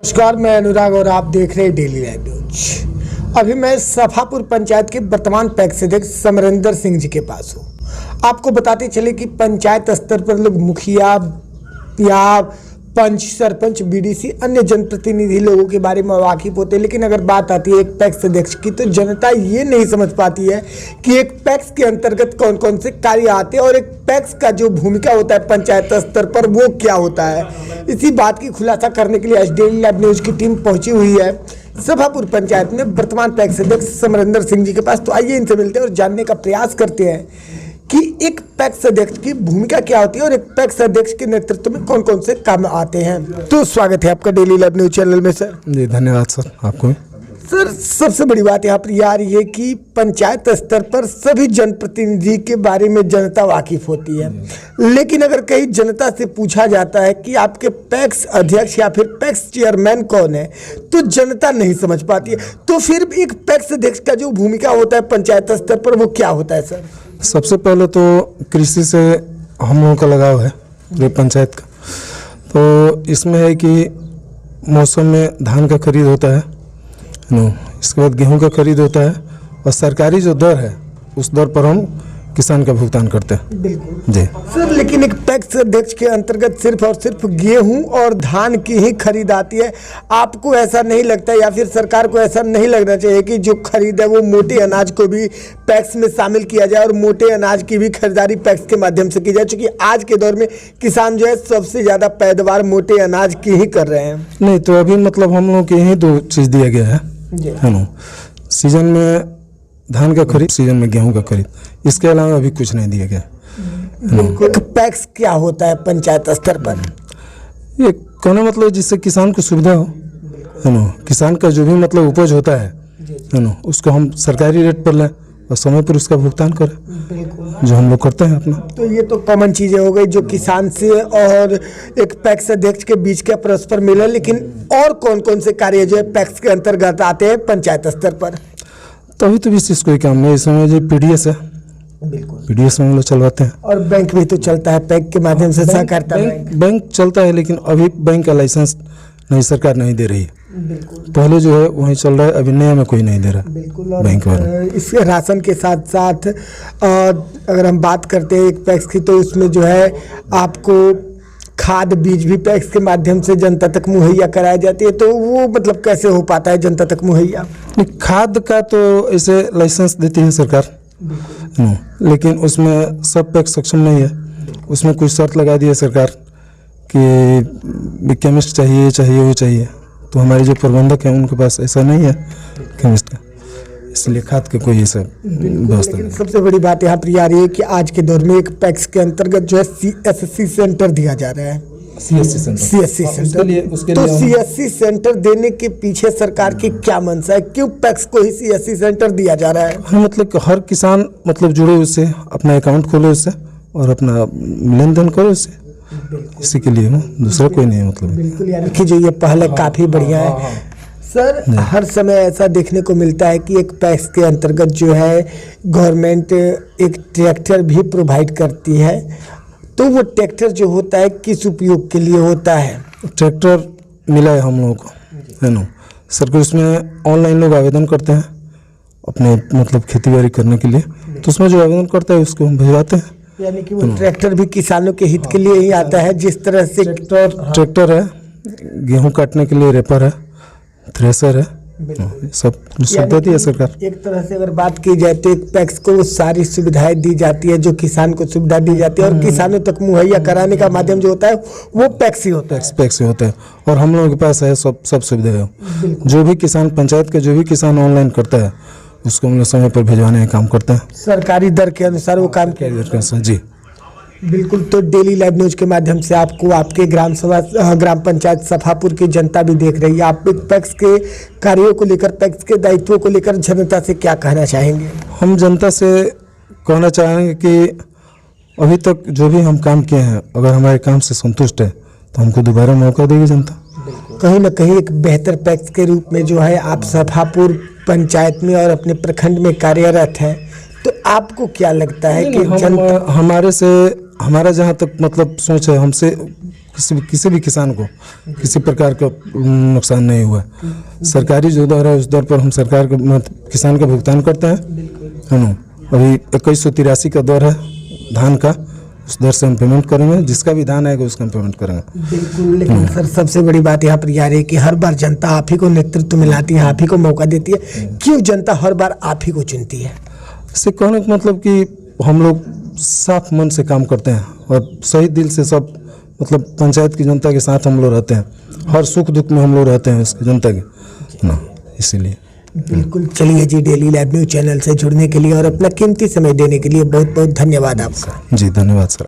नमस्कार, मैं अनुराग और आप देख रहे हैं डेली लाइव न्यूज। अभी मैं सफापुर पंचायत के वर्तमान पैक्स अध्यक्ष समरेंद्र सिंह जी के पास हूँ। आपको बताते चले कि पंचायत स्तर पर लोग मुखिया या पंच, सरपंच, बीडीसी, अन्य जनप्रतिनिधि लोगों के बारे में वाकिफ होते हैं, लेकिन अगर बात आती है एक पैक्स अध्यक्ष की तो जनता ये नहीं समझ पाती है कि एक पैक्स के अंतर्गत कौन कौन से कार्य आते हैं और एक पैक्स का जो भूमिका होता है पंचायत स्तर पर वो क्या होता है। इसी बात की खुलासा करने के लिए आज डेली लाइव न्यूज की टीम पहुंची हुई है सफापुर पंचायत में वर्तमान पैक्स अध्यक्ष समरेंद्र सिंह जी के पास। तो आइए इनसे मिलते हैं और जानने का प्रयास करते हैं कि एक पैक्स अध्यक्ष की भूमिका क्या होती है और एक पैक्स अध्यक्ष के नेतृत्व में कौन कौन से काम आते हैं। तो स्वागत है आपका डेली लाइव न्यूज चैनल में सर। जी धन्यवाद सर आपको। सर, सबसे बड़ी बात यहाँ पर ये आ रही है कि पंचायत स्तर पर सभी जनप्रतिनिधि के बारे में जनता वाकिफ होती है, लेकिन अगर कहीं जनता से पूछा जाता है कि आपके पैक्स अध्यक्ष या फिर पैक्स चेयरमैन कौन है तो जनता नहीं समझ पाती है। तो फिर एक पैक्स अध्यक्ष का जो भूमिका होता है पंचायत स्तर पर वो क्या होता है सर? सबसे पहले तो कृषि से हम लोगों का लगाव है पूरे पंचायत का। तो इसमें है कि मौसम में धान का खरीद होता है, इसके बाद गेहूं का खरीद होता है और सरकारी जो दर है उस दर पर हम किसान का भुगतान करते हैं। बिल्कुल जी सर, लेकिन एक पैक्स अध्यक्ष के अंतर्गत सिर्फ और सिर्फ गेहूं और धान की ही खरीद आती है। आपको ऐसा नहीं लगता या फिर सरकार को ऐसा नहीं लगना चाहिए कि जो खरीद है वो मोटे अनाज को भी पैक्स में शामिल किया जाए और मोटे अनाज की भी खरीदारी पैक्स के माध्यम से की जाए, क्योंकि आज के दौर में किसान जो है सबसे ज़्यादा पैदावार मोटे अनाज की ही कर रहे हैं। नहीं तो अभी मतलब हम लोग के यही दो चीज़ दिया गया है ना, सीजन में धान का खरीद, सीजन में गेहूं का खरीद, इसके अलावा अभी कुछ नहीं दिया गया। पैक्स क्या होता है पंचायत स्तर पर? ये कहने मतलब जिससे किसान को सुविधा हो, है ना, किसान का जो भी मतलब उपज होता है ना, उसको हम सरकारी रेट पर लें और समय पर उसका भुगतान करें, जो हम लोग करते हैं अपना। तो ये तो कॉमन चीज़ें हो गई जो किसान से और एक पैक्स अध्यक्ष के बीच का परस्पर मिलन, लेकिन और कौन कौन से कार्य जो है पैक्स के अंतर्गत आते हैं पंचायत स्तर पर? तो अभी तो विशेष कोई काम नहीं, इसमें जो पीडीएस है, बिल्कुल पीडीएस में हम लोग चलवाते हैं। और बैंक भी तो चलता है पैक्स के माध्यम से, सहकारिता बैंक चलता है, लेकिन अभी बैंक का लाइसेंस नहीं, सरकार नहीं दे रही है। पहले जो है वही चल रहा है, अभी नया में कोई नहीं दे रहा। बिल्कुल। बैंक वाले इसके राशन के साथ साथ अगर हम बात करते हैं एक पैक्स की तो उसमें जो है आपको खाद बीज भी पैक्स के माध्यम से जनता तक मुहैया कराई जाती है। तो वो मतलब कैसे हो पाता है जनता तक मुहैया? खाद का तो ऐसे लाइसेंस देती है सरकार, लेकिन उसमें सब पैक्स सक्षम नहीं है। उसमें कुछ शर्त लगा दी है सरकार कि केमिस्ट चाहिए वो चाहिए, तो हमारे जो प्रबंधक हैं उनके पास ऐसा नहीं है केमिस्ट का, इसलिए खाद के कोई ऐसा व्यवस्था नहीं। सबसे बड़ी बात यहाँ पर आ रही है कि आज के दौर में एक पैक्स के अंतर्गत जो है CSC सेंटर दिया जा रहा है। CSC सेंटर, तो CSC सेंटर देने के पीछे सरकार की क्या मंशा है? क्यों पैक्स को ही CSC सेंटर दिया जा रहा है? हाँ, मतलब हर किसान मतलब जुड़े उससे, अपना अकाउंट खोले उससे और अपना लेन देन करो उससे, इसी के लिए, दूसरा कोई नहीं है मतलब। बिल्कुल, यानी कि जो ये पहले काफ़ी बढ़िया है सर। हर समय ऐसा देखने को मिलता है कि एक पैक्स के अंतर्गत जो है गवर्नमेंट एक ट्रैक्टर भी प्रोवाइड करती है, तो वो ट्रैक्टर जो होता है किस उपयोग के लिए होता है? ट्रैक्टर मिला है हम लोगों को, है ना सर। उसमें ऑनलाइन लोग आवेदन करते हैं अपने मतलब खेती बाड़ी करने के लिए, तो उसमें जो आवेदन करता है उसको हम भिजवाते हैं। यानी कि वो ट्रैक्टर भी किसानों के हित के लिए ही आता है। जिस तरह से ट्रैक्टर है, गेहूं काटने के लिए रेपर है, थ्रेसर है, सब सुविधा दी है सरकार। एक तरह से अगर बात की जाए तो एक पैक्स को सारी सुविधाएं दी जाती है जो किसान को सुविधा दी जाती है और किसानों तक मुहैया कराने का माध्यम जो होता है वो पैक्स ही होता है। पैक्स ही होता है और हम लोगों के पास है सब सुविधा है। जो भी किसान पंचायत का जो भी किसान ऑनलाइन करता है उसको हम लोग समय पर भिजवाने का काम करते हैं, सरकारी दर के अनुसार वो काम किया जाता है। जी बिल्कुल। तो डेली लाइव न्यूज के माध्यम से आपको आपके ग्राम पंचायत सफापुर की जनता भी देख रही है। आप पैक्स के कार्यों को लेकर, पैक्स के दायित्वों को लेकर जनता से क्या कहना चाहेंगे? हम जनता से कहना चाहेंगे कि अभी तक जो भी हम काम किए हैं, अगर हमारे काम से संतुष्ट है तो हमको दोबारा मौका देगी जनता। कहीं ना कहीं एक बेहतर पैक्स के रूप में जो है आप सफापुर पंचायत में और अपने प्रखंड में कार्यरत हैं, तो आपको क्या लगता है कि हमारे से, हमारा जहाँ तक मतलब सोच है, हमसे किसी भी किसान को किसी प्रकार का नुकसान नहीं हुआ। सरकारी जो दर है उस दर पर हम सरकार को किसान का भुगतान करते हैं, है ना। अभी 2183 का दर है धान का, उस दर से हम पेमेंट करेंगे, जिसका भी धान आएगा उसका हम पेमेंट करेंगे। बिल्कुल, लेकिन सर सबसे बड़ी बात यहाँ पर यह रही कि हर बार जनता आप ही को नेतृत्व में लाती है, आप ही को मौका देती है। क्यों जनता हर बार आप ही को चुनती है? इससे कहने का मतलब कि हम लोग साफ मन से काम करते हैं और सही दिल से सब, मतलब पंचायत की जनता के साथ हम लोग रहते हैं, हर सुख दुख में हम लोग रहते हैं उसकी जनता के ना, इसीलिए। बिल्कुल, चलिए जी, डेली लाइव न्यूज़ चैनल से जुड़ने के लिए और अपना कीमती समय देने के लिए बहुत बहुत धन्यवाद आपका। जी धन्यवाद सर।